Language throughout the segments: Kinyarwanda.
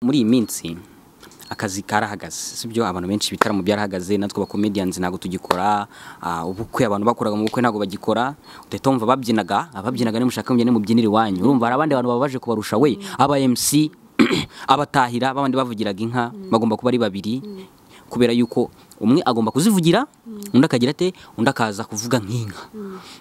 Muri iyi minsi akazi karahagaze sibyo abantu benshi bitaramo byarahagaze natwe ba comedians ntago tugikora ubukwe abantu bakoraga mu bukwe ntago bagikora utetomva ababyinaga ne mushaka mbyene mu byiniri wanyu urumva abandi abantu babaje kubarusha we aba MC abatahira babandi bavugiraga inka bagomba kuba ari babiri kubera yuko umwe agomba kuzivugira undi akagira ate undi akaza kuvuga nk'inka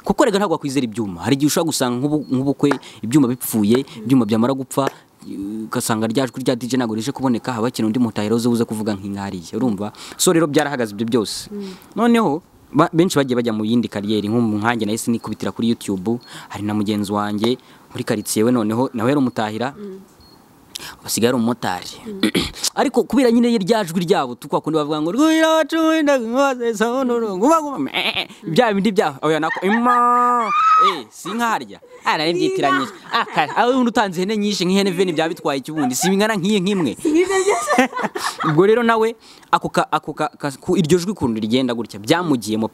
kuko rega ntago akwizera ibyuma hari gihe ushaka gusanga nk'ubukwe ibyuma bipfuye ibyuma byamara gupfa ugasanga ryajwe rya DJ nago rije kuboneka habakina undi mutahiro uze kuvuga nk'inkariye urumva so rero byarahagaze ibyo byose noneho benshi bagiye bajya mu yindi kariyeri nk'umuhange nahise nikubitira kuri YouTube hari na mugenzi wanjye muri quartier we noneho nawe yari umutahira basigaye ari umumotari ariko kubera nyine ryajwi ryabo tukwa kundi bavuga ngo rwira wacunda ngwaze sonoro nguma bya bindi bya oya nako sinkarya ara ndyitiranyije aho utanze hene nyinshi nk'ihene veni bya bitwaye ikibundi sibingana nk'iye nkimwe ubwo rero nawe ako iryo jwi kundi rigenda gutya byamugiyemo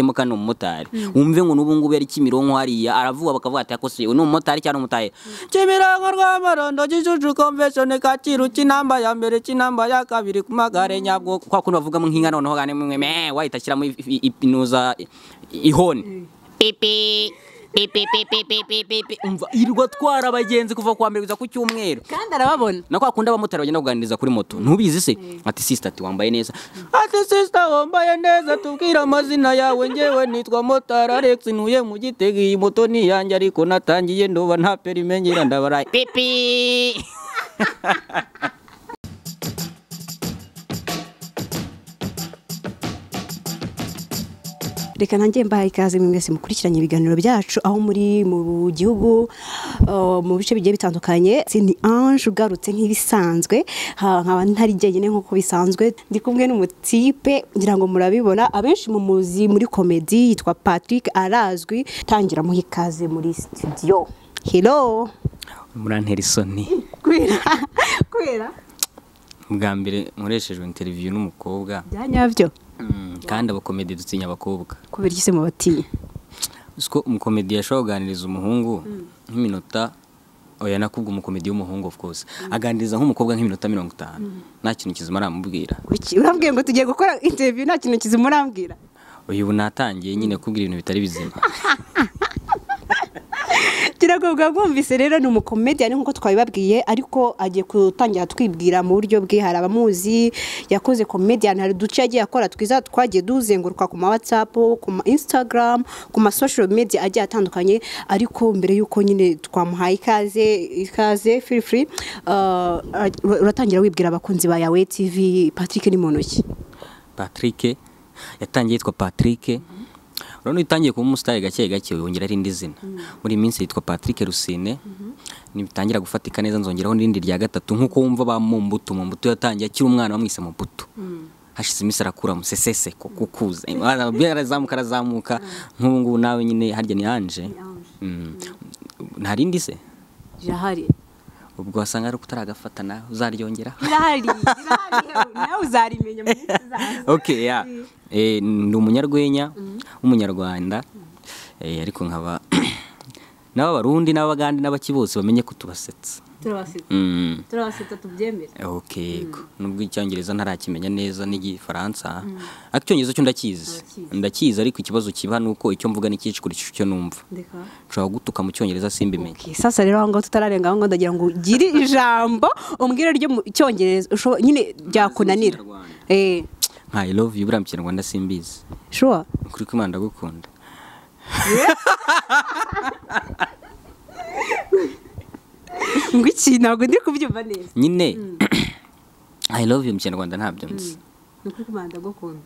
kandi umumotari wumve ngo nubu ngube ari Kimironko hariya aravuga bakavuga ati akose uno umumotari cyane umutaye Kimironko rw'amarondo gicucu convention Kacyiru kinamba ya mbere kinamba ya kabiri kumagare nyabwo kwa kuno bavuga mu nkinga noneho gane mwe wahita shyira mu inuza ihoni pipi umva irwa twara abagenzi kuva kwa mbere kuza ku cyumweru kandi arababona nako akunda abamotari bagenda kuganiriza kuri moto ntubizi se ati sister ati wambaye neza ati sister wambaye neza tubwira amazina yawe ngewe nitwa Motari Alex ntuye mu Gitega iyi moto ni yanjye ariko natangiye ndoba nta perimenyera ndabaraye pipi reka nanjye mbahaye ikaze mwese mukurikiranye ibiganiro byacu aho muri mu gihugu mu bice bigiye bitandukanye ni Ange ugarutse nk'ibisanzwe nkaba ntari jyenyine nk'uko bisanzwe ndi kumwe n'umutipe ngira ngo murabibona abenshi mu muzi muri comedy yitwa Patrick arazwi tangira muha ikaze muri studio. Hello murantera isoni kwera bwa mbere nkoreshejwe interview n'umukobwa byanyavyo kandi abakomedi dutinya abakobwa kubera iki se mu batinya usko umukomedi yashobora kuganiriza umuhungu nk'iminota oya nakubwa umukomedi w'umuhungu of course aganiriza nk'umukobwa nk'iminota 50 nta kintu kizima aramubwira urambwiye ngo tugiye gukora interview nta kintu kizima urambwira uyu natangiye nyine kubwira ibintu bitari bizima kiragobwa bumvise rero ni umukomedian nkuko twabibabwiye ariko agiye kutangira twibwira mu buryo bwe hari abamuzi yakoze comedian hari duce yagiye akora twiza twagiye duzenguruka ku ma WhatsApp ku ma Instagram ku ma social media agiye atandukanye ariko mbere yuko nyine twamuhaye ikaze feel free uratangira wibwira abakunzi ba Yawe TV. Patrick ni monoki Patrick yatangiye yitwa Patrick Rono itangiye kuba umusitari gake wongera rindi zina muri minsi yitwa Patrick Rusine nibitangira gufatika neza nzongeraho n'irindi rya gatatu nkuko wumva ba Mumbuto yatangiye akiri umwana bamwise Mumbuto hashize imisara kura musesese kukuza arazamuka nk'ubu ngubu nawe nyine harya ni Ange ntarindi se jahari ubwo wasanga ari kutaragafata nawe uzaryongera irahari nawe uzarimenya mu okay ya ndi umunyarwenya w'umunyarwanda ariko nkaba n'abarundi n'abagandi n'abakibose bamenye ko tubasetsa turabasetsa tubyemere okay nubwo icyongereza ntarakimenya neza n'igifaransa akicyongereza cyo ndakizi ariko ikibazo kiba nuko icyo mvuga n'ikicikurisha cyo numva nshobora gutuka mu cyongereza simbimenye sasa rero aho ngo tutararenga aho ngo ndagira ngo ugire ijambo umbwire ryo mu cyongereza nyine byakunanira I love you buramukira Rwanda simbizi sure kuri ko Imana ndagukunda ngwiki ntabwo ndi kubyumva neza nyine I love you mu Kinyarwanda ntabyo nzi nuko Imana ndagukunda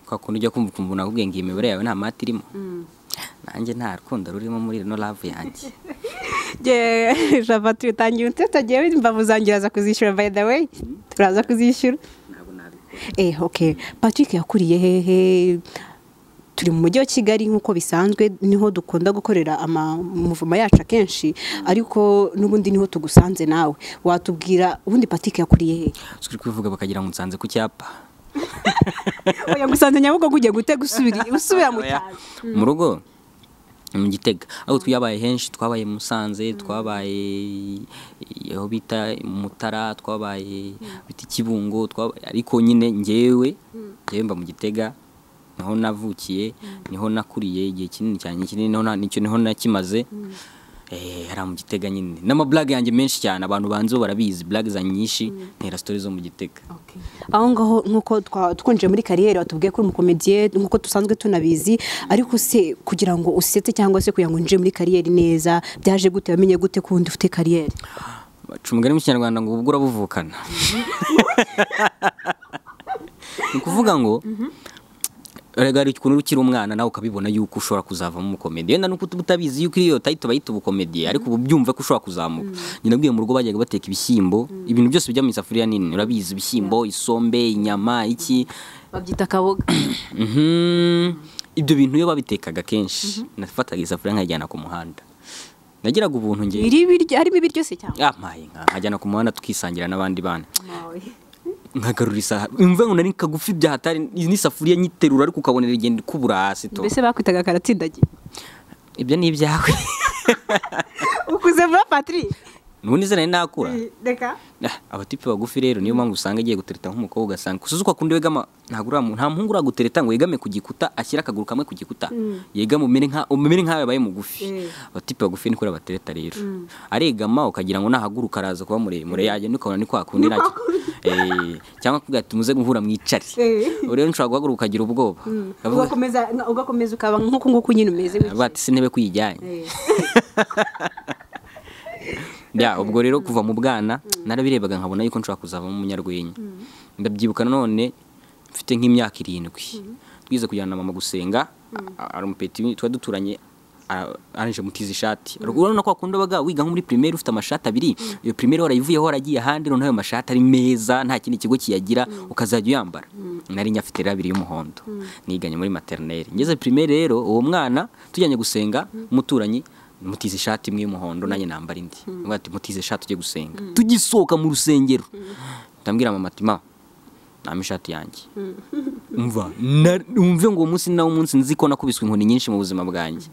kwa kuntu ujya kumva ukumva nakubwiye ngo imibare yawe nta mati irimo nanjye nta rukundo rurimo muri no love yanjye Java tutangiye tutagiye imbavu zangiraza kuzishyura by the way turaza kuzishyura okay Patrick yakuriye hehe turi mu mujyi wa Kigali nkuko bisanzwe niho dukunda gukorera amuvuma yacu akenshi ariko nubundi niho tugusanze nawe watubwira ubundi Patrick yakuriye hehe ukuri kuvuga bakagira ngo nsanze ku cyapa oya gusanze Nyabugogo ugiye gutega usubira mu cyaro mu rugo mu Gitega aho twabaye henshi twabaye Musanze twabaye aho bita Mutara twabaye biti Kibungo ariko nyine ngewe mba mu Gitega naho navukiye niho nakuriye igihe kinini cyane niho nakimaze hari mu Gitega nyine n'ama blague yanjye menshi cyane abantu banzo barabizi blague za nyinshi ntera stories zo mu Gitega aho ngaho nkuko twonje muri kariyeri watubwiye ko umukomediye nkuko dusanzwe tunabizi ariko se kugira ngo usetse cyangwa se kugira ngo nje muri kariyeri neza byaje gute wamenye gute ko undi ufite kariyeri bacumugani mu Kinyarwanda ngo ubwo urabuvukana ni kuvuga ngo Regari ukuntu ukiri umwana nawe ukabibona yuko ushobora kuzavamo umukomedi yenda nuko utabizi yuko iyo title bayita ubukomedi ariko ubu byumva ko ushobora kuzamuka nyina bwiye mu rugo bajyaga bateka ibishyimbo ibintu byose bijya mu isafuriya nini urabizi ibishyimbo isombe inyama iki babyita kaboga ibyo bintu iyo babitekaga kenshi nafataga isafuriya nkajyana ku muhanda nagiraga ubuntu ngiye harimo ibiryo se cyangwa maye nkajyana ku muhanda tukisangira n'abandi bana nkagarura isaha imva ngo nari kagufi bya hatari n'isafuriya nyiterura ariko ukabonera igenda kubura hasi to mbese bakwitaga karatsindagiye ibyo ni ibyawe ukuze muri Patrick nubundi zana nakura reka abatipe bagufi rero niyo mpamvu usanga agiye gutereta nk'umukobwa ugasanga kusuzuka kundi wegama nta muhungu uragutereta ngo yegame ku gikuta ashyira akaguru kamwe ku gikuta yegama umere nkawe yabaye mugufi abatipe bagufi ni kuri abatereta rero aregama ukagira ngo nahaguruka araza kuba muremure yaje nikabona ni kwa kundi nacyo cyangwa kugati muze guhura mwicari rero nshobora guhaguruka ukagira ubwoba ugakomeza ukaba nk'uko nguko nyine umeze bati sinebe kuyijyanye ubwo rero kuva mu bwana narabirebaga nkabona yuko nshobora kuzavamo umunyarwenya ndabyibuka none mfite nk'imyaka 7 twize kujyana na mama gusenga ari umupeti twa duturanye aranje mutiza ishati urabona ko akunda baga wiga nko muri primaire ufite amashati 2 iyo primaire warayivuyeho waragiye ahandi none ayo mashati ari meza nta kindi kigo kiyagira ukazajya uyambara nari nyafite 2 y'umuhondo niganye muri maternelle ngeze primaire rero uwo mwana tujyanye gusenga umuturanyi mutize ishati imwe y'umuhondo nanye nambara indi ngati mutize ishati uje gusenga tugisoka mu rusengero ndambwira mama tima nami ishati yanjye umve ngo umunsi nawo umunsi nziko nakubiswe inkoni nyinshi mu buzima bwanjye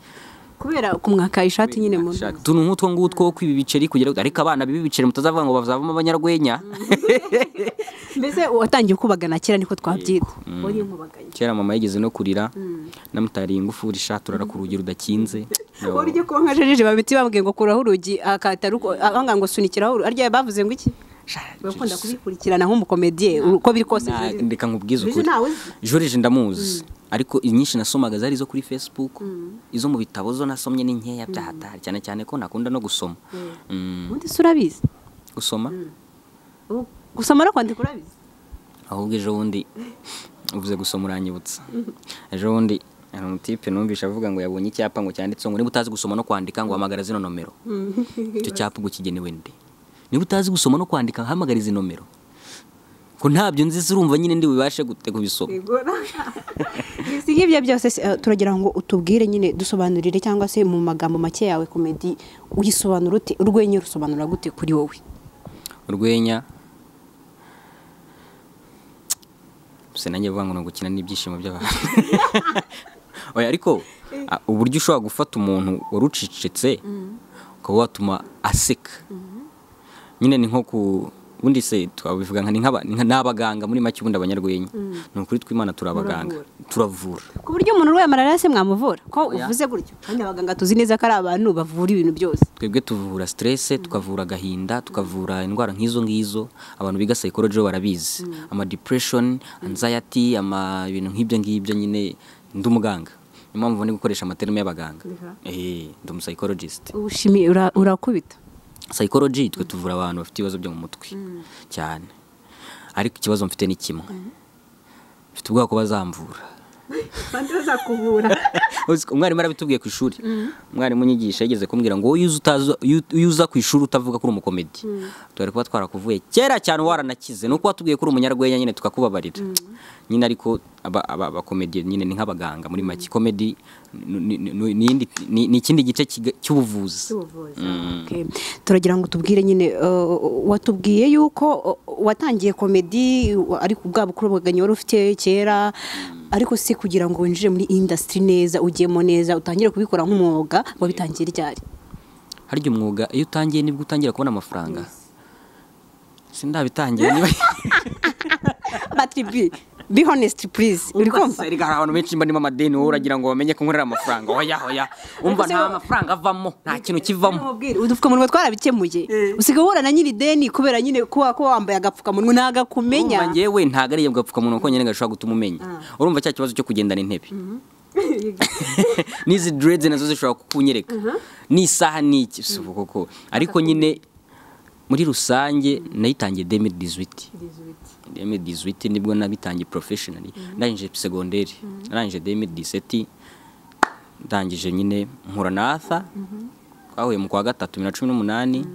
kubera kumwaka ishati nyine mu tuntu nk'utwo ngutwo kwibi biceri kugira ariko abana bibi biceri mutazavuga ngo bazavamo abanyarwenya mbese watangiye kubagana kera niko twabyita wari nkubaganye kera mama yigeze no kurira namutari ingufu ishati urara ku rugi rudakinze urije ko nkajejeje babiti babwiye ngo kuraho urugi akataruko anga ngo sunikiraho arya bavuze ngo iki bakunda kubikurikirana nk'umukomediye uko biri kose ndeka nkubwiza ukuri Jorije ndamuzi ariko inyinshi nasomaga zari zo kuri Facebook izo mu bitabo zo nasomye ni nkeya byahatari cyane cyane ko nakunda no gusoma undi surabizi gusoma no kwandika urabizi ahubwo ejo bundi uvuze gusoma uranyibutsa ejo bundi hari umutipe numvisha avuga ngo yabonye icyapa ngo cyanditse ngo niba utazi gusoma no kwandika ngo hamagara zino nomero icyo cyapa ubwo kigenewe nde niba utazi gusoma no kwandika hamagara izi nomero ko ntabyo nzi urumva nyine ndi bibashe gute kubisoma nk'ibyo byose turagira ngo utubwire nyine dusobanurire cyangwa se mu magambo make yawe komedi uyisobanura ute urwenya rusobanura gute kuri wowe urwenya nanjye vuga ngo gukina n'ibyishimo by'abantu oya ariko uburyo ushobora gufata umuntu warucicetse ukaba watuma aseka nyine ni nko ku ubundi se twabivuga nka n'abaganga muri make ubundi abanyarwenya ni ukuri tw'Imana turabaganga turavura ku buryo umuntu urwaye malariya se mwamuvura ko uvuze gutyo kandi abaganga tuzi neza ko ari abantu bavura ibintu byose twebwe tuvura stress tukavura agahinda tukavura indwara nk'izo ngizo abantu biga psychology barabizi ama depression anxiety ama ibintu nk'ibyo nyine ndi umuganga impamvu ni gukoresha amaterme y'abaganga ndi psychologist ubushimi urakubita psychology twe tuvura abantu bafite ibibazo byo mu mutwe cyane ariko ikibazo mfite ni kimwe mfite ubwoba ko bazamvura bandi bazakuvura umwarimu arabitubwiye ku ishuri umwarimu nyigisha yigeze kumbwira ngo uza ku ishuri utavuga ko uri umukomedi twari kuba twarakuvuye kera cyane waranakize nuko watubwiye ko uri umunyarwenya nyine tukakubabarira nyine ariko abakomedi nyine ni nk'abaganga muri make komedi ni ikindi gice cy'ubuvuzi turagira ngo tubwire nyine watubwiye yuko watangiye komedi ariko ubwa bukuru bwaganye wari ufite kera ariko se kugira ngo winjire muri industry neza ugiyemo neza utangire kubikora nk'umwuga wabitangiye ryari? harya umwuga iyo utangiye nibwo utangira kubona amafaranga? Sindabitangiye niba but be honest please. Uri kumva hari abantu benshi mba nimo amadeni wowe uragira ngo bamenye ko nkorera amafaranga. Oya umva nta mafaranga avamo, nta kintu kivamo. Udupfukamunwa twarabikemuye usigaye uhura na nyiri deni kubera nyine ko wambaye agapfukamunwa nagakumenya. Umva ngewe ntago ari agapfukamunwa ko nyine gashobora gutuma umenya. Urumva cya kibazo cyo kugendana intebe nizi dreads nazo zishobora kukunyereka n'isaha n'iki koko, ariko nyine muri rusange nayitangiye 2018 nibwo nabitangiye professionally. Ndangije secondaire narangije 2017 ndangije nyine nkura na Arthur twahuye mu kwa gatatu 2018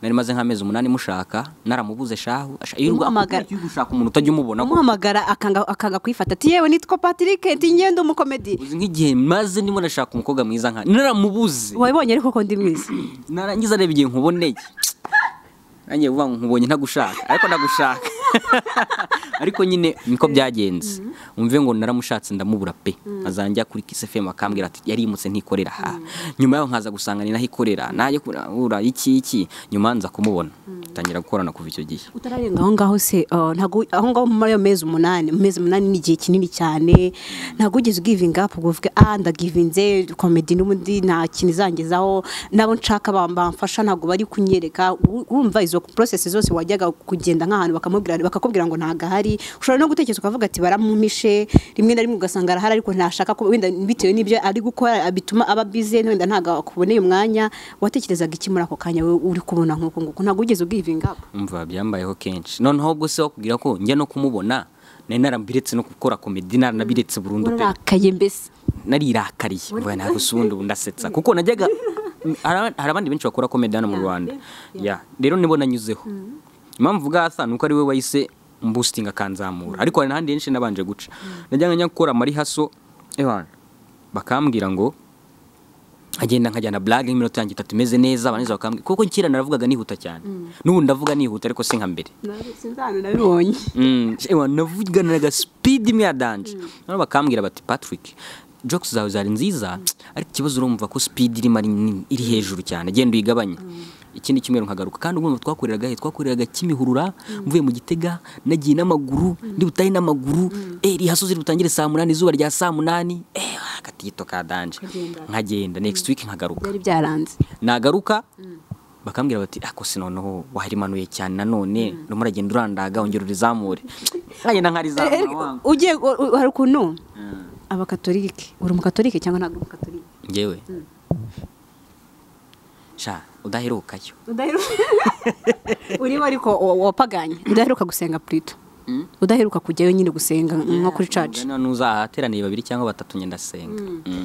nari maze nk'amezi 8 mushaka naramubuze shahu umuhamagara gushaka umuntu utajya umubona ko umuhamagara akanga kwifata ati yewe nitwa Patrick ati ngende umukomedi. Uzi nk'igihe maze ndimo nashaka umukobwa mwiza nka naramubuze. Wabibonye ariko ko ndi mwiza narangiza reba igihe nkuboneye nanjye vuga nkubonye ntagushaka ariko ndagushaka ariko nyine niko byagenze. Umve ngo naramushatse ndamubura pe azanjya kuri Kiss FM akambwira ati yarimutse ntikorera nyuma yaho nkaza gusanga ni nahikorera naje kurura iki nyuma nza kumubona tangira gukorana kuva icyo gihe. Utararenga aho ngaho se ntago aho ngaho muri mezi 8 ni igihe kinini cyane ntago ugeze giving up uvuga ndagivinze comedy n'ubundi nta kintu izangezaho nabo nshaka bamfasha ntago bari kunyereka. Urumva izo process zose wajyaga kugenda nk'ahantu bakakubwira ngo ntaga hari ushobora no gutekereza ukavuga ati baramumishe rimwe na rimwe ugasanga arahari ariko ntashaka ko wenda bitewe n'ibyo ari gukora bituma aba busy wenda ntaga kuboneye umwanya. Watekerezaga iki muri ako kanya uri kubona nk'uko ntago ugeze giving up? Umva byambayeho kenshi noneho ubwo se wakubwira ko njya no kumubona nari narambiretse no gukora comedy naranabiretse burundu pe. Urakaye mbese narirakariye mvuga ntago subundi ndasetsa kuko najyaga hari abandi benshi bakora comedy hano mu Rwanda rero nibo nanyuzeho. Impamvu vuga Arthur nuko ari we wahise boosting akanzamura ariko hari n'ahandi henshi nabanje guca. Najyaga nyakora mari haso bakambwira ngo agenda nkajyana blague nk'iminota yanjye 3 imeze neza abaneza bakambwira kuko nkira naravugaga nihuta cyane n'ubu ndavuga nihuta ariko si nka mbere. Sinzano nabibonye navuganaga speed imwe ya danje none bakambwira bati Patrick jokes zawe zari nziza ariko ikibazo urumva ko speed iri hejuru cyane genda uyigabanye. Ikindi kimwe nkagaruka kandi ubwo twakoreraga Kimihurura mvuye mu Gitega nagiye n'amaguru ndi butayi n'amaguru iri hasozi rutangire saa 8 izuba rya saa 8 gatito ka danje nkagenda next week nkagaruka. Byari byaranze nagaruka bakambwira bati ako sinono wahirimanuye cyane nanone numuragenda urandaga ongera urizamure nkagenda nkarizamura wangu ugiye hari ukuntu abakatolike uri umukatolike cyangwa ntabwo umukatolike? Ngewe udaherukayo uriho ariko wapaganye udaheruka gusenga Pluto udaheruka kujyayo nyine gusenga nko kuri church nuzahateraniye 2 cyangwa 3 nyenda senga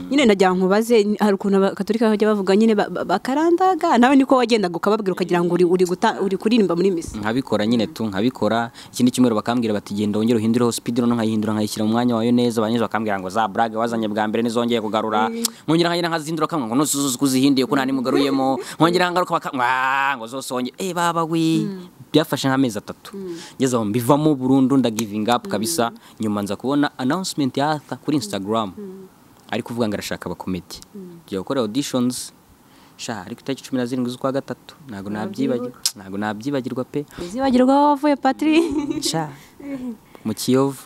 nyine najya nkubaze hari ukuntu abakatolika bajya bavuga nyine bakarandaga nawe niko wagendaga ukababwira ukagira ngo uri kuririmba muri misa. Nkabikora nyine nkabikora. Ikindi kimero bakambwira bati genda wongere uhindure speed no nkayihindura nkayishyira mu mwanya wayo neza abanyizo bakambwira ngo za brag wazanye bwa mbere nizongeye kugarura nkongera nkayina nkazindura kamwe ngo nosuzuzu kuzihindiye ko nani mugaruyemo nkongera ngaruka ngo zosonye baba we byafashe nk'amezi 3 ngeze aho mbivamo burundu nda giving up kabisa. Nyuma nza kubona announcement ya Arthur kuri Instagram ari kuvuga ngo arashaka abakomedi giye gukora auditions ariko itariki 17 z'ukwa gatatu ntago nabyibagirwa pe. Uzibagirwa wavuye Patrick mu Kiyovu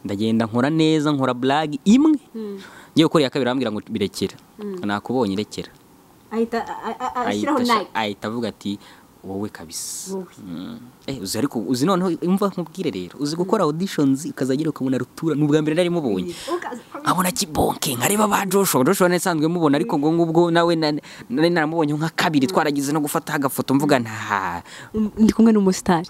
ndagenda nkora neza nkora blague imwe ngiye gukora ya kabiri ambwira ngo birekera nakubonye irekera ahita avuga ati wowe kabisa uzi ariko uzi noneho imva nkubwire rero uzi gukora auditions ukazagira ukamuna rutura n'ubwa mbere nari mubonye abona kibonke nkareba ba Joshua nesanzwe mubona ariko ngo ngubwo nawe nari naramubonye nka kabiri twaragize no gufata agafoto mvuga nta ndi kumwe n'umustar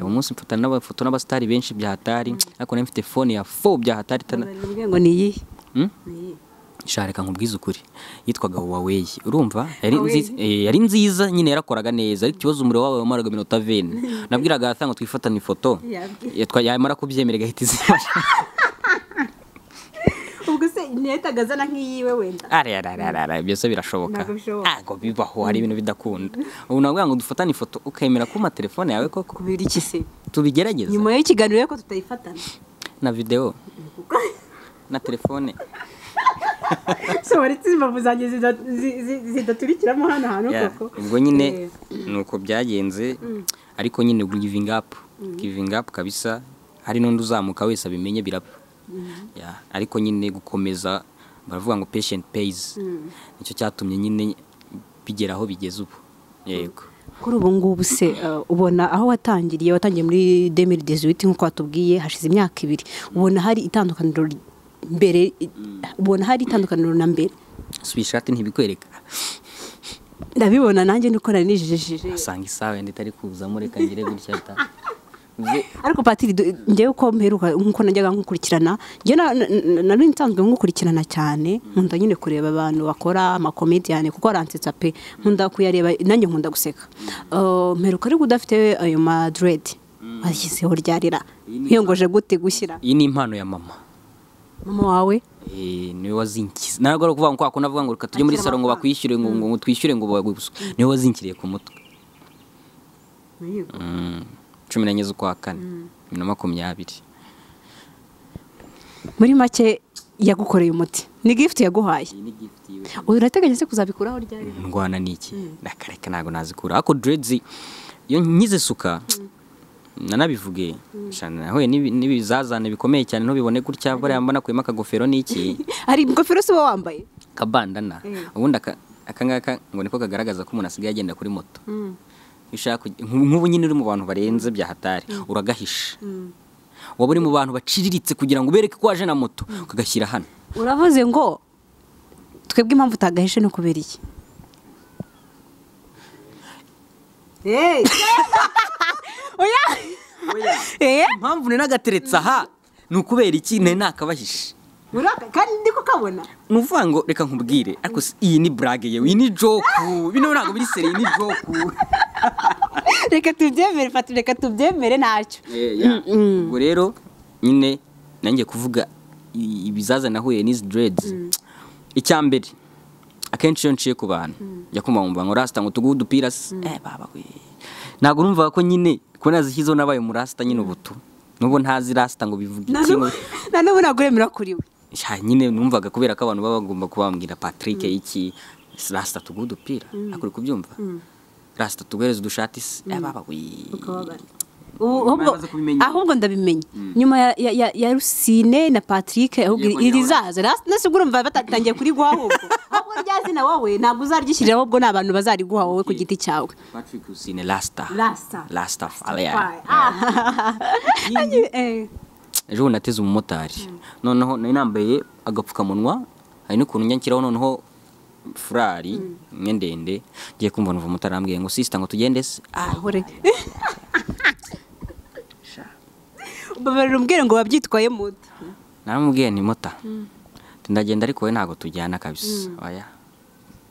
umunsi mfata n'abafoto n'abastari benshi byahatari ariko nari mfite phone ya 4 byahatari ngo ni iyi Shareka nkubwiza ukuri yitwaga Huawei urumva yari nziza nyine yarakoraga neza ariko ikibazo umure wawe wamaraga minota 20 nabwiraga athanga twifatana ifoto yamara kubyemerega hitize ubwo se netagazana nk'iyiwe wenda byose birashoboka ngo bibaho hari ibintu bidakunda ubu nabwira ngo dufatane ifoto ukemera kuma telefone yawe koko kubira iki se tubigerageza nyuma y'ikiganiro ko tutayifatana na video na telefone. so wari imbavu zanjye zidaturikiramo hano hantu koko. Ubwo nyine nuko byagenze ariko nyine giving up kabisa, hari n'undi uzamuka wese abimenye biraba. Ariko nyine gukomeza baravuga ngo patient pays, nicyo cyatumye nyine bigera aho bigeze ubu. Yego. Kuri ubu ngubu se ubona aho watangiye muri 2018 nkuko watubwiye hashize imyaka 2, ubona hari itandukaniro mbere, ubona hari itandukaniro na mbere? Subishati ntibikwereka. Ndabibona nanjye niko narijijije. Asanga isawe nditari kuzamo reka ngire gutya ta. Ariko Patiri ngewe uko mperuka nkuko najyaga nkukurikirana, nge nari nsanzwe nkukurikirana cyane, nkunda nyine kureba abantu bakora ama comedian kuko aransetsa pe, nkunda kuyareba nanjye nkunda guseka. Mperuka ari udafite ayo Madrid ashyizeho ryarira hiyongoje gute gushyira. Iyi ni impano ya mama wawe? Niwe wazinkiza. Ntabwo ari kuvuga ngo kwako navuga ngo reka tujye muri salon ngo bakwishyure ngo twishyure ngo baguswe. Niwe wazinkiriye ku mutwe. 14 z'ukwa 4 2020. Muri make yagukoreye umuti, ni gift yaguhaye? Ni gift yiwe. Urateganya se kuzabikuraho ryari? Ndwana niki nakareka ntago nazikura. Ako dreads iyo nyize suka nanabivuge shana hoye n'ibizazane bikomeye cyane no bibone gutya bari yambana kwema akagofero niki. Hari ingofero se wambaye? Kabandana. Ubundi akangaka ngo niko kagaragaza ko umuntu asigaye agenda kuri moto. Ishaka nk'ubu nyine uri mu bantu barenze bya hatari uragahisha. Waba uri mu bantu baciriritse kugira ngo ubereke ko waje na moto ukagashyira hano. Uravuze ngo twebwe impamvu utagahishe no kubera iki? Oya impamvu ni nagateretse aha ni ukubera iki nakabahishe. Kandi ndiko kabona nuvuga ngo reka nkubwire ariko iyi ni brag yewe, iyi ni joke, bino ntago biri seri, ni joke. Reka tubyemere Patiri, reka tubyemere ntacyo. Ubwo rero nyine nanjye kuvuga ibizaza nahuye n'izi dreads. Icyambere akenshi iyo nciye ku bantu yakumva ngo rasta ngo tuguhe udupira baba we ntago urumva ko nyine ko nazishyizo nabaye mu rasta nyine ubutu nubo ntazi rasta ngo bivuge ikintu nano naguremera kuri we nyine numvaga kubera ko abantu baba bagomba kubambwira Patrick iki rasta tuguhe udupira akuri kubyumva rasta tugereza udushati baba we ahubwo ndabimenye nyuma ya Rusine na Patrick ahubwo irizaza nase urumva batatangiye kuri guha ahubwo ryazi na wowe ntabwo uzaryishyirira ahubwo nabantu bazari guha wowe ku giti cyawe. Patrick Rusine Rasta ejo nateze umumotari noneho nari nambaye agapfukamunwa hari n'ukuntu nyankiraho noneho furari ndende ngiye kumva numva umumotari ambwiye ngo sister ngo tugende se hore babarumbwire ngo babyitwaye muto naramubwiye ni mota ndagenda ariko we ntago tujyana kabisa oya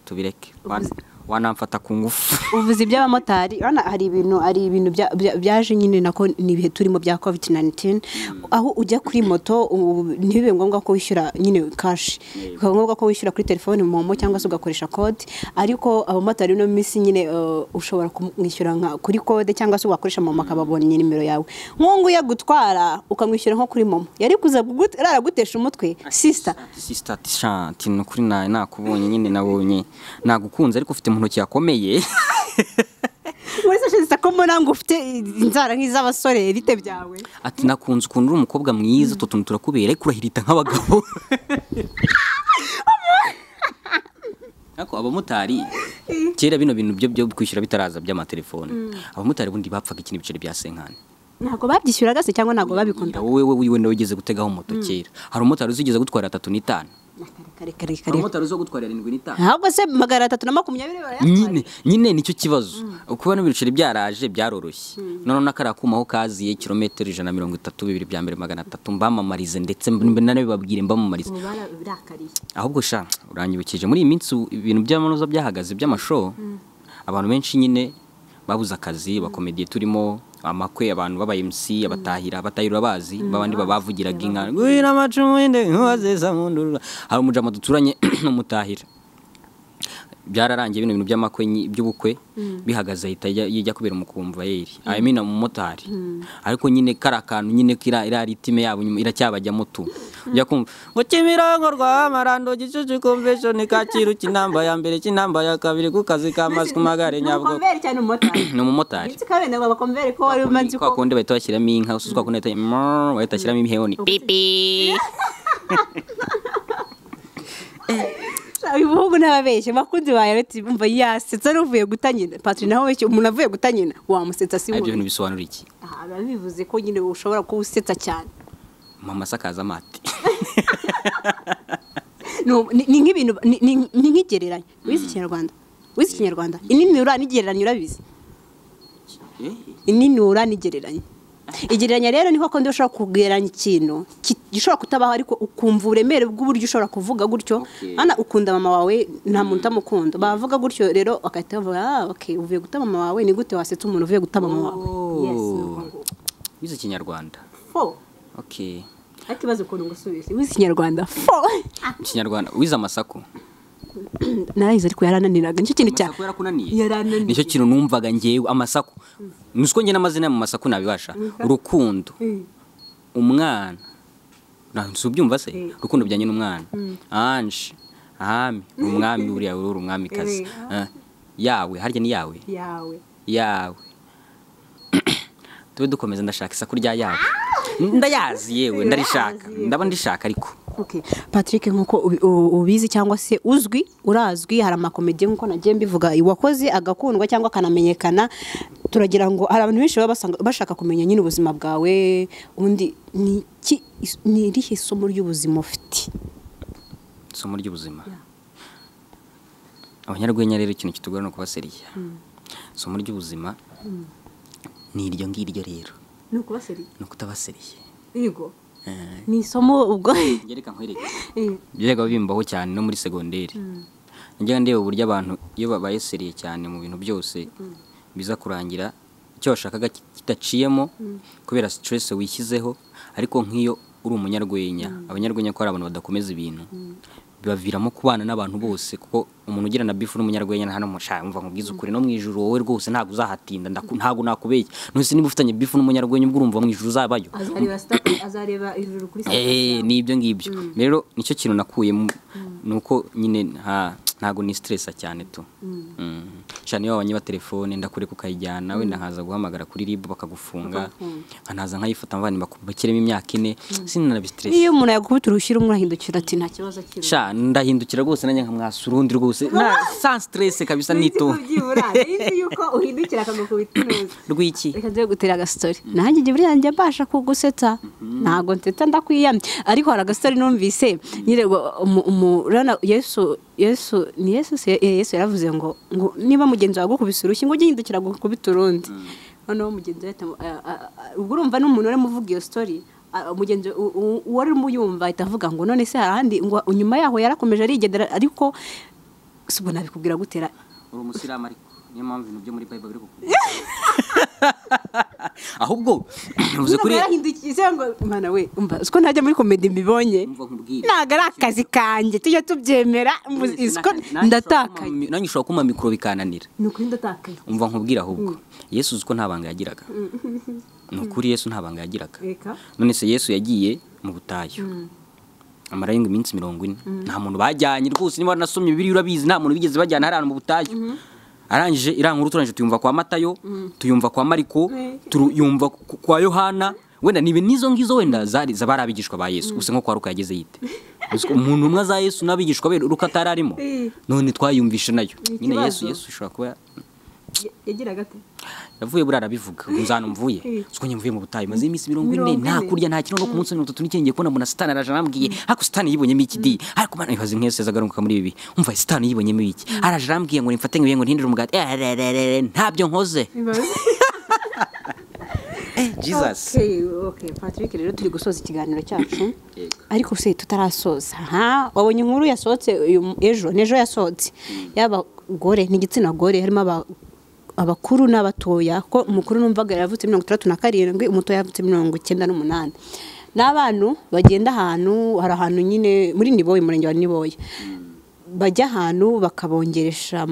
tubireke wanamfata ku ngufu. Uvuze iby'abamotari hari ibintu byaje nyine nako nibihe turimo bya COVID-19 aho ujya kuri moto ntibibe ngombwa ko wishyura nyine cash, ngombwa ko wishyura kuri telefone momo cyangwa se ugakoresha code, ariko abamotari no misi nyine ushobora kumwishyura nka kuri code cyangwa se ugakoresha momo akababona nimero yawe. Nkongo yagutwara ukamwishyura nko kuri momo yari kuza gutesha umutwe sister shanti no kuri nakubonye nyine nabonye nagukunze ariko ufite umuntu cyakomeye muri sashisa ko mbona ngo ufite inzara nk'iz'abasore bite byawe ati nakunze ukuntu uri umukobwa mwiza tutuntu turakubera ariko urahirita nk'abagabo. Ako abamotari kera bino bintu byo kwishyura bitaraza by'amatelefone abamotari bundi bapfaga ikintu biceri bya senkane ntago babyishyuraga se cyangwa ntago babikunda. Wowe wigeze gutegaho moto kera hari umumotari uzigeze gutwara 3 kare umumotari uzo gutwara 7 ahubwo se 320 barayatwara nyine nicyo kibazo kuba no biceri byaraje byaroroshye none nakarakumaho kaziye kilometero 132 bya mbere 300 mbamamarize ndetse nanabibabwire mbamamarize ahubwo sha uranyibukije muri iyi minsi ibintu by'amanoza byahagaze by'amashow abantu benshi nyine babuza akazi bakomediye turimo amakwe abantu baba MC abatahira bazi babandi babavugiraga inka gwira amacumwende wazeza mundura hari umujama duturanye n'umutahira byararangiye bino bintu by'amakwe by'ubukwe bihagaze ahita yijya kubera umukumva yeri I mean umumotari ariko nyine karakantu nyine kira ritime yabo nyuma iracyabajya mutu ujya kumva ngo Kimironko rwa Marando Gicucu convention Kacyiru Kinamba ya mbere Kinamba ya kabiri ku kazi ka Masku Magare Nyabugogo konveri cyane umumotari ni umumotari ndetse kabene baba konveri ko wari umanzi kwa ko kundi bahita bashyiramo inka usuzwa kundi bahita bashyiramo imihoni pipi uyu muhungu ntababeshye bakunzi bawe bati bumva yasetsa n'uvuye gutanyina Patrick naho wese umuntu avuye gutanyina wamusetsa si ibyo bintu bisobanura iki bivuze ko nyine ushobora kuba usetsa cyane mama sakaza amati ni nk'ibintu ni nk'igereranya wize ikinyarwanda ininura n'igereranya urabizi ininura n'igereranya igereranya rero niho kondi ushobora kugereranya ikintu gishobora kutabaho ariko ukumva uburemere bw'uburyo ushobora kuvuga gutyo hana ukunda mama wawe nta muntu utamukunda bavuga gutyo rero akahita bavuga okay uvuye guta mama wawe ni gute wasetsa umuntu uvuye guta mama wawe wize ikinyarwanda okay akibazo ukuntu ngusubize wize ikinyarwanda ikinyarwanda wize amasaku narayize ariko yarananiraga nicyo kintu cyane yarananiye nicyo kintu numvaga ngewe amasaku nusko nge n'amazina mu masaku nabibasha urukundo umwana nsubyumva se urukundo byanye n'umwana anje ahami umwami uriya uri umwami kazi yawe harya ni yawe tube dukomeza ndashaka isaku rya yawe ndayazi yewe ndarishaka ndaba ndishaka ariko okay Patrick nkuko ubizi cyangwa se urazwi hari amakomedi nkuko nagiye mbivuga wakoze agakundwa cyangwa kanamenyekana turagira ngo hari abantu benshi bashaka kumenya nyine ubuzima bwawe undi ni irihe somo ry'ubuzima ufite somo ry'ubuzima abanyarwenya rero ikintu kitugora no kubaseriya somo ry'ubuzima ni iryo ngiryo rero no kubaseriya no kutabaseriye yego ni isomo ubwo ngereka nkwereke byega bimbaho cyane no muri segonderi njya ndeba uburyo abantu iyo babaye seriye cyane mu bintu byose biza kurangira icyo washakaga kitaciyemo kubera stress wishyizeho ariko nk'iyo uri umunyarwenya abanyarwenya ko ari abantu badakomeza ibintu bibaviramo kubana n'abantu bose kuko umuntu ugira na bifu n'umunyarwenya hano mushaka umva nkubwiza ukuri no mu ijuru wowe rwose ntago uzahatinda ntago nakubeye nose niba ufitanye bifu n'umunyarwenya ubwo urumva mu ijuru uzabayo azareba ijuru kuri ni ibyo ngibyo rero nicyo kintu nakuyemo nuko nyine ntago ni stress cyane tu cyane iyo wabanye ba telefone ndakure kukayijyana wenda nkaza guhamagara kuri RIB bakagufunga nkanaza nkayifata mvani bakiremo imyaka 4 sinana bistress iyo umuntu yakubita urushyira umurahindukira ati nta kibazo kiri ndahindukira rwose nanjye nkamwasurundi rwose sans stress kabisa nito yuko uhindukira akagukubita neza rwiki reka nze gutera agastori nanjye igihe buriya njya mbasha kugusetsa ntago nteta ndakwiyamye ariko hari agastori numvise nyire umurana Yesu yaravuze ngo niba mugenzi wawe agukubise urushyi ngo ujye uhindukira gukubita urundi noneho mugenzi ubwo urumva n'umuntu urimo uvuga iyo story umugenzi uwari umuyumva ahita avuga ngo none se harahandi ngo nyuma yaho yarakomeje arigendera ariko sibwo nabikubwira gutera uri umusiramu ariko niyo mpamvu ibintu byo muri Bible biri kukubwira ahubwo uvuze kuri yarahindukiye ngo mwana we umva usko ntajya muri comedy mbibonye naga ari akazi kanje tujye tubyemera usko ndatakaye nanyu ushobora kuma mikoro bikananira nuko ndatakaye umva nkubwira ahubwo Yesu uko nta banga yagiraga nukuri Yesu nta banga yagiraga none se Yesu yagiye mu butayu amara iminsi 40 nta muntu bajyanye rwose niba nasomye bibiri urabizi nta muntu bigeze bajyana harano mu butayu arangije irankuru turangije tuyumva kwa Matayo tuyumva kwa Mariko tuyumva kwa Yohana wenda nibe nizo ngizo wenda zari zabarabigishwa ba Yesu gusa nko kwa Ruka yageze yite umuntu umwe za Yesu nabigishwa be Ruka atararimo none twayumvishe nayo nyine Yesu ushobora kuba yagira gate yavuye burara bivuga nzana mvuye siko nyumvuye mu butayu maze iminsi 40 nta kurya nta kintu no ku munsi 30 nikengeye ko nabona Satani araje arambwiye hako Satani yibonyemo iki di ariko mana ibaze nkese zagaruka muri bibi umva Satani yibonyemo iki araje arambwiye ngo nimfate ngiye ngo ntindire umugati ntabyo nkoze Jesus okay Patrick rero turi gusoza ikiganiro cyacu ariko se tutarasoza wabonye inkuru yasohotse ejo yasohotse y'abagore n'igitsina gore harimo abakuru n'abatoya ko umukuru numvaga yaravutse 67 umutoya yavutse 98 n'abantu bagenda ahantu hari ahantu nyine muri Niboye umurenge wa Niboye bajya ahantu bakabongeresha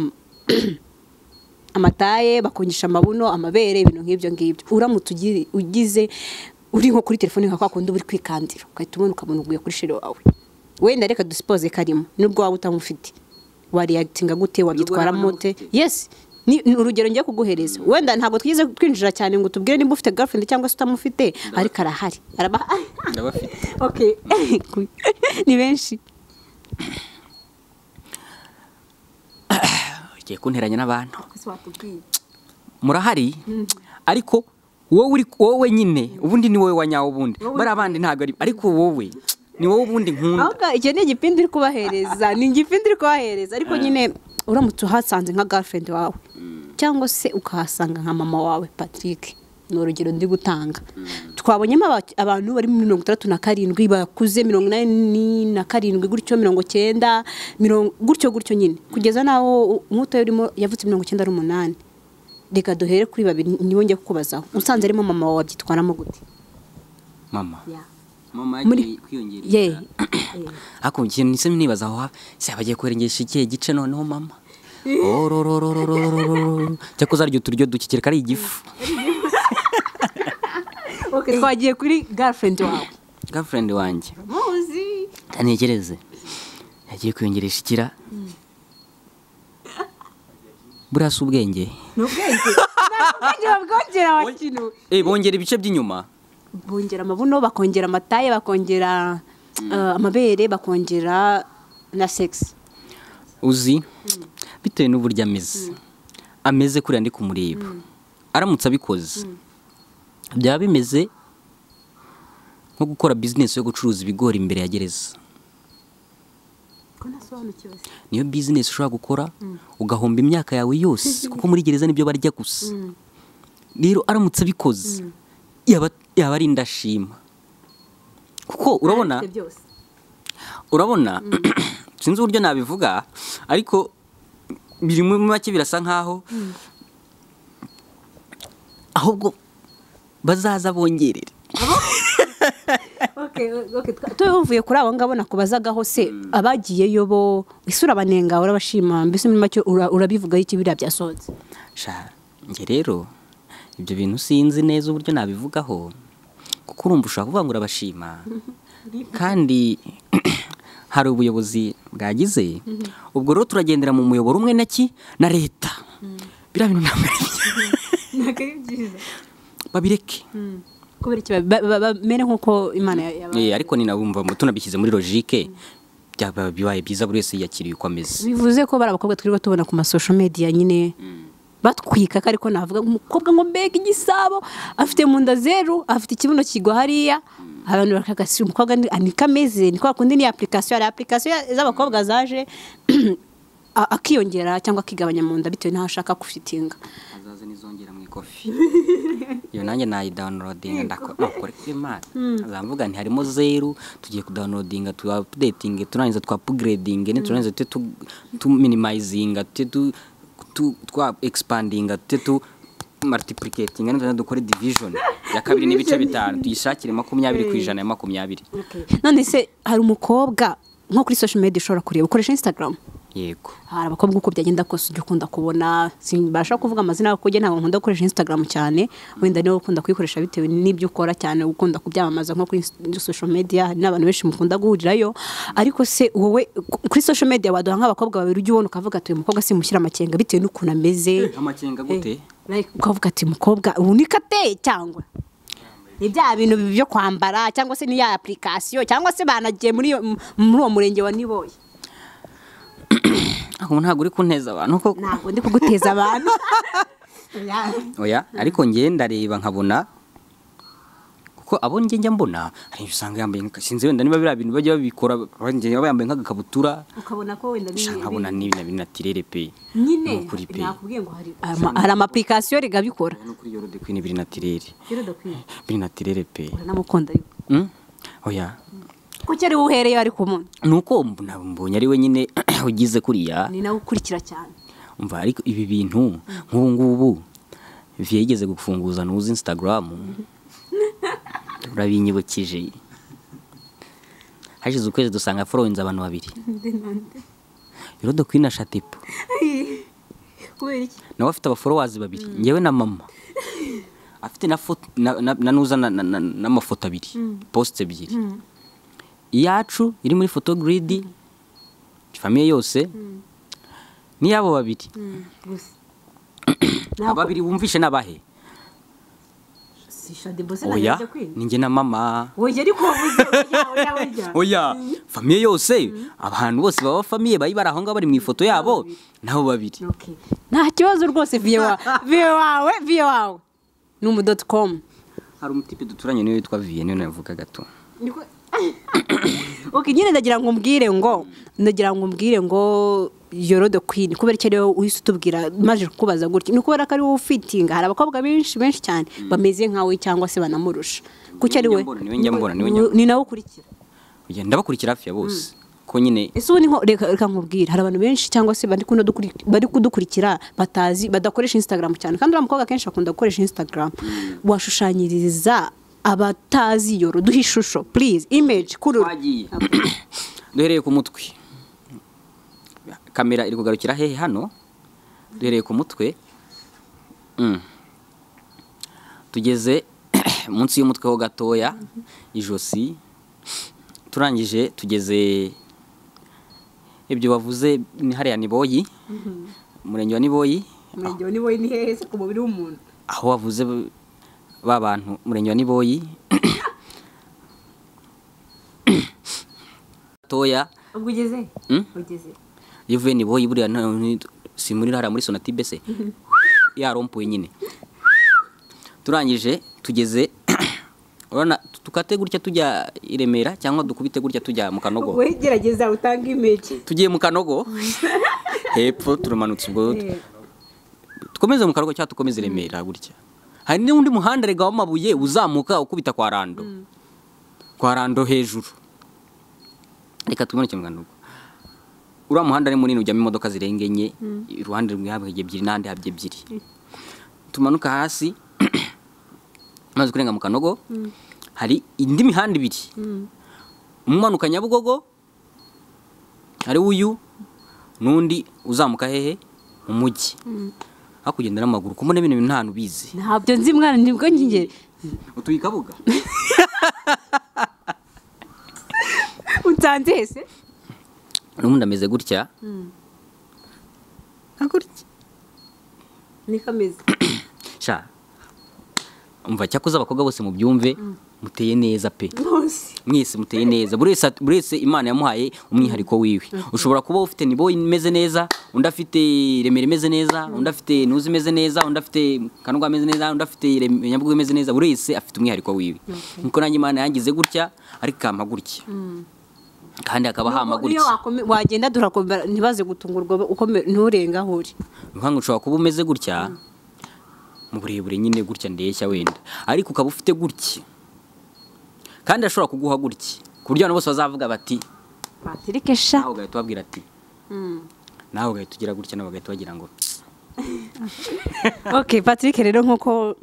amataye bakongisha amabuno amabere ibintu nk'ibyo uramutse ugize uri nko kuri telefone nka kwa kundi uri kwikandira ugahita ukabona uguye kuri sheri wawe wenda reka dusipoze karimo nubwo waba utamufite wariyagitinga gute wabyitwara mute yes ni urugero ngiye kuguhereza wenda ntabwo twize twinjira cyane ngo tubwire nimba ufite girlfriend cyangwa se utamufite ariko arahari ndabafite okay ni benshi ugiye kunteranya n'abantu murahari ariko wowe nyine ubundi ni wowe wanyawo ubundi bari abandi ntabwo ari ariko wowe ni wowe ubundi nkunda ahubwo icyo ni igipindi uri kubahereza ni igipindi uri kubahereza ariko nyine uramutse uhasanze nka girlfriend wawe cyangwa se ukahasanga nka mama wawe Patrick ni urugero ndi gutanga twabonyemo abantu bari muri 67 bakuze 87 gutyo 90 gutyo nyine kugeza naho umuto urimo yavutse 98 reka duhere kuri babiri nibo njye kukubazaho usanze arimo mama wawe byitwaramo gute mama yagiye kwiyongera ako ikintu nise nibaza aho se bagiye kwerengesha ikihe gice noneho mama cyakoze aryo turyo dukikira kari igifu okay twagiye kuri girlfriend wanjye muzi kanegereze yagiye kwiyongeresha ikira burasa ubwenge bwongera wakinu bongera ibice by'inyuma bongera amabuno bakongera amataye bakongera amabere bakongera na sex uzi bitewe n'uburyo ameze kuriya ndi kumureba aramutse abikoze byaba bimeze nko gukora business yo gucuruza ibigori imbere ya gereza niyo business ushobora gukora ugahomba imyaka yawe yose kuko muri gereza nibyo barya gusa rero aramutse abikoze yaba ari indashima kuko urabona sinzi uburyo nabivuga ariko biri mu make birasa nkaho ahubwo bazaza bongerere tuvuye kuri abo ngabo nakubazagaho se abagiyeyo bo isura banenga urabashima mbese muri make urabivugaho iki biriya byasohotse njye rero ibyo bintu sinzi neza uburyo nabivugaho kuko urumva ushobora kuvuga ngo urabashima kandi hari ubuyobozi bwagize ubwo rero turagendera mu muyoboro umwe na leta biriya bintu ntabwo ari byiza babireke kubera iki bamere nk'uko Imana ariko ni nabumva tunabishyize muri logique bibaye byiza buri wese yakiriye uko ameze bivuze ko bari abakobwa turi tubona ku masosho media nyine batwika ariko navuga umukobwa ngo mbega igisabo afite mu nda zeru afite ikibuno kigwa hariya abantu bakagasi umukobwa ni kameze ni kwa kundi ni application z'abakobwa zaje akiyongera cyangwa akigabanya mu nda bitewe n'aho ashaka kufitinga azaze nizongera mu ikofi iyo nanjye nayidownloadinga ndakora imana azamvuga nti harimo zeru tugiye kudownloadinga tu updating turangiza twa upgrading turangiza tu minimizinga twa expandinga tu multiplicating n'undi dukora division ya kabiri n'ibice bitanu tuyishakire 20% ya 20 none se hari umukobwa nko kuri social media ushobora kureba ukoresha Instagram yego hari abakobwa uko byagenda kose ujye ukunda kubona simbasha kuvuga amazina kuko ntabwo nkunda gukoresha Instagram cyane wenda niwe ukunda kuyikoresha bitewe n'ibyo ukora cyane ukunda kubyamamaza nko kuri social media n'abantu benshi mukunda guhurirayo ariko se wowe kuri social media waduha nk'abakobwa babiri ujye ubona ukavuga ati uyu mukobwa simushyira amakenga bitewe n'ukuntu ameze amakenga gute ukavuga ati mukobwa ubu ni kate cyangwa ni bya bintu byo kwambara cyangwa se ni ya application cyangwa se banagiye muri uwo murenge wa Niboye ntabwo uri kunteza abantu ko ntabwo ndi kuguteza abantu oya ariko ngiye ndareba nkabona kuko abo njya mbona hari usanga yambaye sinzi wenda niba biriya bintu bajya babikora njye yambaye nk'agakabutura ukabona ko wenda nkabona ni natirere pe nyine nakubwiye ngo hari ama application rigabikora no kuri Yoro de Queen biri natirere pe namukunda oya kuko ari uhereye ari kumuntu nuko mbonye ari we nyine ugize kuriya ni nawe ukurikira cyane umva ariko ibi bintu nk'ubu ngubu yigeze gufunguza nuzi Instagram urabinyibukije hashize ukwezi dusanga followings abantu babiri Yoro de Queen Shatipo kubera iki nawe afite aba followers babiri ngewe na mama afite na foto nuza n'amafoto abiri post ebyiri iyacu iri muri photo grid famiye yose niyabo babiri ababiri bumvishe nabahe oya ninjye na mama oya famiye yose abantu bose baba famiye bayi baraho ngaho bari mu ifoto yabo nabo babiri nta kibazo rwose vie wawe ni umu.com hari umutipe duturanye niwe witwa Vie niwe navuga gato okay nyine ndagira ngo mbwire ngo Yoro the Queen kubera icyo rero uhise utubwira maje kubaza gutya ni kubera ko ari wowe ufitinga hari abakobwa benshi cyane bameze nkawe cyangwa se banamurusha kuki ari we ni nawe ukurikira ndabakurikira hafi ya bose ko nyine ese ubu reka nkubwira hari abantu benshi cyangwa se bari kudukurikira badakoresha Instagram cyane kandi uriya mukobwa kenshi akunda gukoresha Instagram washushanyiriza abatazi Yoro duha ishusho please image duhereye ku mutwe kamera iri kugarukira hehe hano duhereye ku mutwe tugeze munsi y'umutwe ho gatoya ijosi turangije tugeze ibyo bavuze ni hariya Niboyi umurenge wa Niboyi ni hehe se ku mubiri w'umuntu aho wavuze ba bantu umurenge wa Niboyi toya ugeze Yuve Niboyi buriya si muri hariya muri Sonatube se yarompuye nyine turangije tugeze urabona tukate gutya tujya i Remera cyangwa dukubite gutya tujya mu Kanogo we gerageza utanga image tugiye mu Kanogo hepfo turumanutse ubwo tukomeze mu Kanogo cyangwa tukomeze i Remera gutya hari n'undi muhanda rega w'amabuye uzamuka ukubita kwa Rando hejuru reka tumanuke mu Kanogo uriya muhanda ni munini ujyamo imodoka zirenga enye iruhande rumwe habwe ebyiri n'ahandi habye ebyiri tumanuka hasi maze kurenga mu Kanogo hari indi mihanda ibiri umumanuka Nyabugogo hari uyu n'undi uzamuka hehe mu mujyi hakugenda n'amaguru kumone ibintu ntantu bize ntabyo nzi mwana nibwo nkingere utuyikabuga utanze ese n'umuntu ameze gutya gutya nikameze sha umva cyakoze abakobwa bose mu byumve muteye neza pe mwese muteye neza buri wese Imana yamuhaye umwihariko wiwe ushobora kuba ufite Niboyi imeze neza undi afite Remera imeze neza undi afite Nuzi imeze neza undi afite Kanogo imeze neza undi afite Nyabugogo imeze neza buri wese afite umwihariko wiwe nkuko nanjye Imana yangize gutya ariko kampa gutya kandi akaba hamagurike wagenda durakomera ntibaze gutungurwa nturenga aho uri nkangu ushobora kuba umeze gutya mu burebure nyine gutya ndeshya wenda ariko ukaba ufite gutya kandi ashobora kuguha gutya ku buryo abantu bose bazavuga bati Patrick sha nawe ugahita ubabwira ati nawe ugahita ugira gutya nawe bagahita bagira ngo okay Patrick rero nkuko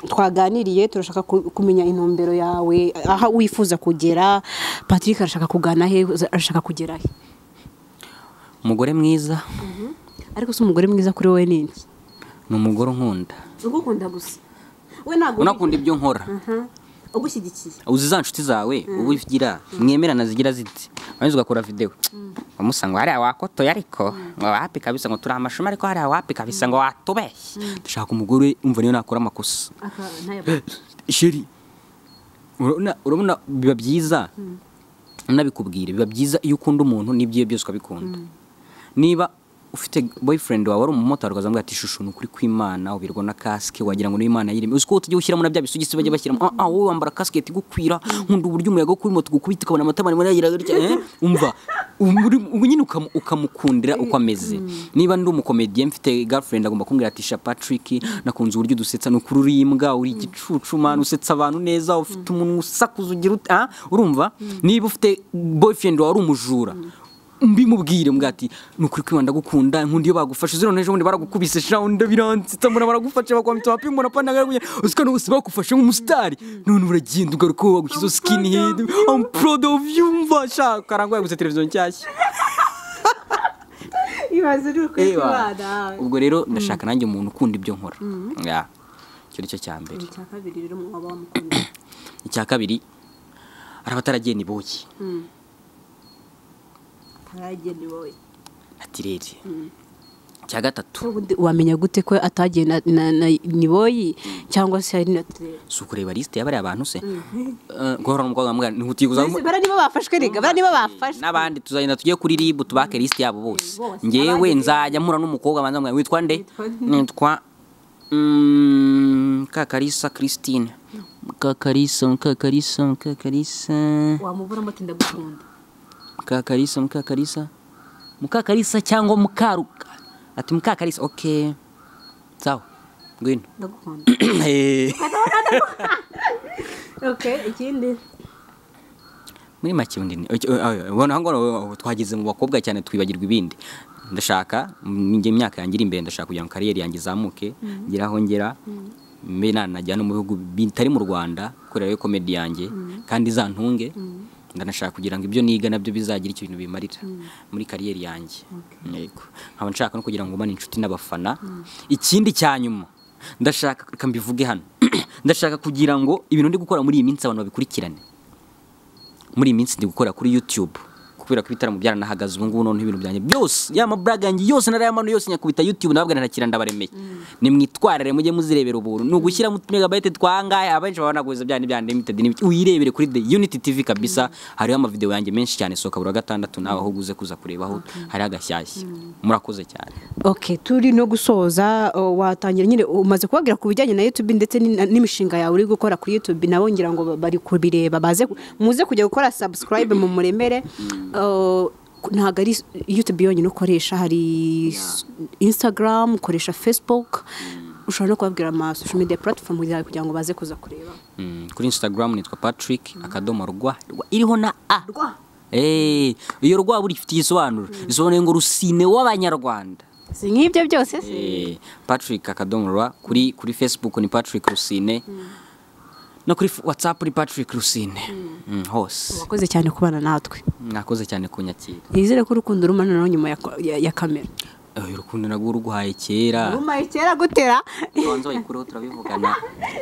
twaganiriye turashaka kumenya intumbero yawe aha wifuza kugera Patrick arashaka kugana he arashaka kugera he umugore mwiza ariko se umugore mwiza kuri wowe ni iki ni umugore nkunda ugukunda gusa we ntago unakunda ibyo nkora ugushyigikiye uzi za nshuti zawe ubugira mwemerana zigira ziti wanze ugakora video bamusanga hari awakotoye ariko ngo wapi kabisa ngo turi amashuma ariko hari awapi kabisa ngo watubeshye dushaka umugore umva niyo nakora amakosa sheri urabona biba byiza nabikubwire biba byiza iyo ukunda umuntu n'ibyo byose ukabikunda niba ufite boyfriend wawe ari umumotari ukazambwira ati shusho nukuri kw'Imana ubirwa na casque wagira ngo n'Imana yireme uziko utujye ushyira muri bya bisugisi bajye bashyira wowe wambara casque igukwira nkunda uburyo umuyaga kuri moto gukubita ukabona amatamani muri yagira gutya umva nyine ukamukundira uko ameze niba ndi umukomedian mfite girlfriend agomba kumbwira ati sha Patrick nakunze uburyo dusetsa nukuri uri imbwa uri igicucu man usetsa abantu neza ufite umuntu usakuza ugira urumva niba ufite boyfriend wawe ari umujura mbimubwire mbwati nukuri kwibanda gukunda nkundi yo bagufashe zero nejo bundi baragukubise shawunda biransitsa mbona baragufashe bakwamita wapi mbona pananga usika no bose bakufashe nk'umustar none uragenda ugaruka wagukizo skin head I'm proud of you mvasha karangwa yaguze televiziyo nshyashya ibaze ruko kwibanda ubwo rero ndashaka nanjye umuntu ukunda ibyo nkora icyo nicyo cya mbere. icya kabiri rero mwaba wamukunda. Icya kabiri arabataragiye ni boye Aragenda boy. natirere. Icya gatatu Wamenya gute ko atagiye na niboyi cyangwa se ari natirere? si ukureba liste y'abari abantu se guhora n'umukobwa mbwa ntihutiye kuza Bara nibo bafashwe rega, bara nibo bafashwe. n'abandi tuzagenda tugiye kuri RIB tubake liste yabo bose. Ngewe nzajya mpura n'umukobwa banza mbwa witwa nde? Nitwa Kakarisa Christine. Kakarisa Wamubura mutinda gukunda. Mukakarisa cyangwa Mukaruka. Ati Mukakarisa, okay. Sawa. Ngwino. Ndagukunda. Okay, ikindi. Muri make undi ubona ngo twagize mu bakobwa cyane twibagirwa ibindi. Ndashaka nge imyaka yangira imbere ndashaka kugira ngo career yanjye izamuke ngira aho ngera mbe nanajya no mu bihugu bitari mu Rwanda korera yo comedy yanjye kandi zantunge. Ndanashaka kugira ngo ibyo niga nabyo bizagira icyo bintu bimarira muri career yanjye. Yego nkaba nshaka no kugira ngo mbane inshuti n'abafana. Ikindi cyanyuma ndashaka reka mbivuge hano ndashaka kugira ngo ibintu ndi gukora muri iyi minsi abantu babikurikirane. Muri iyi minsi ndi gukora kuri YouTube kubera ko ibitaramo byaranahagaze ubu ngubu none ibintu byanjye byose ya mabraga yanjye yose narayamano yose nyakubita YouTube nababwa ntakira ndabaremeye. Ni mwitwarire mujye muzirebera uburu ni ugushyira mu megabyte twangaye abenshi babona guza byane bya limited uyirebere kuri The Unity TV kabisa. Hariho ama video yanjye menshi cyane soka buri gatandatu nawe aho guze kuza kurebaho hari agashyashya. Murakoze cyane. Okay, turi no gusoza watangira nyine umaze kubagira ku bijyanye na YouTube ndetse n'imishinga yawe uri gukora kuri YouTube nabo ngira ngo bari kubireba baze muze kujya gukora subscribe mu muremere. Ntabwo ari YouTube yonyine ukoresha, hari Instagram, ukoresha Facebook, ushobora no kubabwira ama social media platform kugira ngo baze kuza kureba. Kuri Instagram nitwa Patrick _rwa iriho na a iyo rwa buri ifite igisobanuro isobanuye ngo Rusine w'Abanyarwanda. Si nk'ibyo byose se Patrick _rwa kuri Facebook ni Patrick Rusine no kuri WhatsApp ni Patrick Rusine. Hose wakoze cyane kubana natwe. Mwakoze cyane kunyakira. Nizere ko urukundo rumana no nyuma ya kamera. Urukundo nago uruguhaye kera. Rumaye kera gutera. Tubanza bayikureho turabivugana.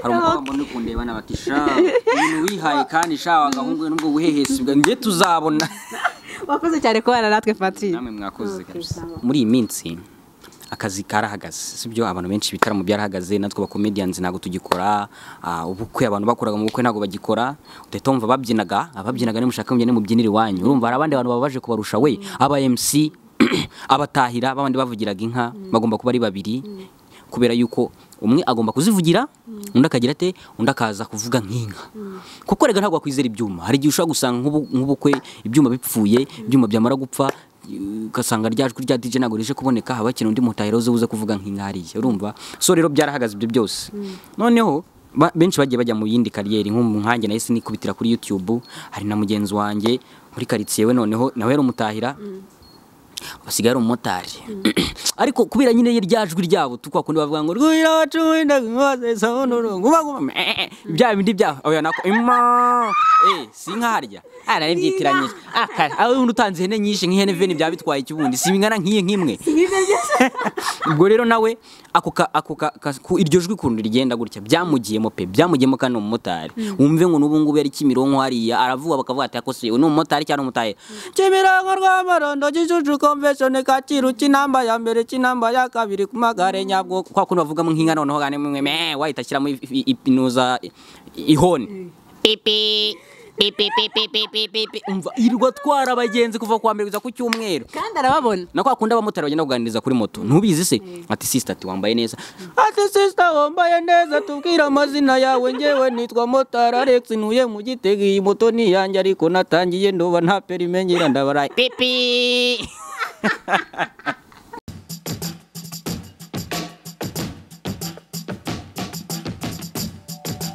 Hari umukobwa mbona ukundeba nabatisha. Ibintu wihaye kandi sha wagahungu nubwo guhehesibwa ngiye tuzabona. Wakoze cyane kubana natwe Patrick. Namwe mwakoze kabisa. Muri iyi minsi akazi karahagaze sibyo abantu benshi bitaramo byarahagaze natwe ba comedians nago tugikora ubukwe abantu bakoraga mu bukwe nago bagikora utetomva babyinaga ni mushaka mujye ne mubyinira wanyu urumva hari abandi bantu babaje kubarusha we aba MC abatahira babandi bavugiraga inka bagomba kuba ari babiri kubera yuko umwe agomba kuzivugira undi akagira ate undi akaza kuvuga nk'inka kuko rega ntabwo akwizera ibyuma hari gihe ushaka gusanga nk'ubukwe ibyuma bipfuye ibyuma byamara gupfa ugasanga ryajwe rya DJ nago rije kuboneka haba kintu undi mutahiro uze kuvuga nk'inkariye urumva so rero byarahagaze ibyo byose noneho benshi bagiye bajya mu yindi kariyeri nk'umuhange na ese nikubitira kuri YouTube hari na mugenzi wanjye muri quartier we noneho nawe yari umutahira basigara umumotari ariko kubera nyine ryajwi ryabo tukwa kundi bavuga ngo rwira wacunda ngwaze sonoro nguma bya bindi bya oya nako imma sinkarya ara nibyitiranye aho utanze hene nyinshi nk'ihene veni bya bitwaye ikibundi sibingana nk'imwe ubwo rero nawe ako iryo jwi kundi rigenda gutya byamugiyemo kandi umumotari wumve ngo nubu ngubu yari Kimironko hariya aravuga bakavuga ati akose uno umumotari cyane umutaye Kimironko rw'amarondo gicucu convention Kacyiru kinamba ya mbere kinamba ya kabiri ku magare nyabwo kwa kundi bavuga mu nk'inka noneho gane mwe wahita shyiramo ipinuza ihone pipi umva irwa twara abagenzi kuva kwa mbere kuza ku cyumweru kandi arababona na kwa kundi abamotari bagenda kuganiriza kuri moto ntubizi se ati sister ati wambaye neza ati sister wambaye neza tubwira amazina yawe ngewe nitwa Motari Alex ntuye mu Gitega iyi moto ni yanjye ariko natangiye ndoba nta perime ngira ndabaraye pipi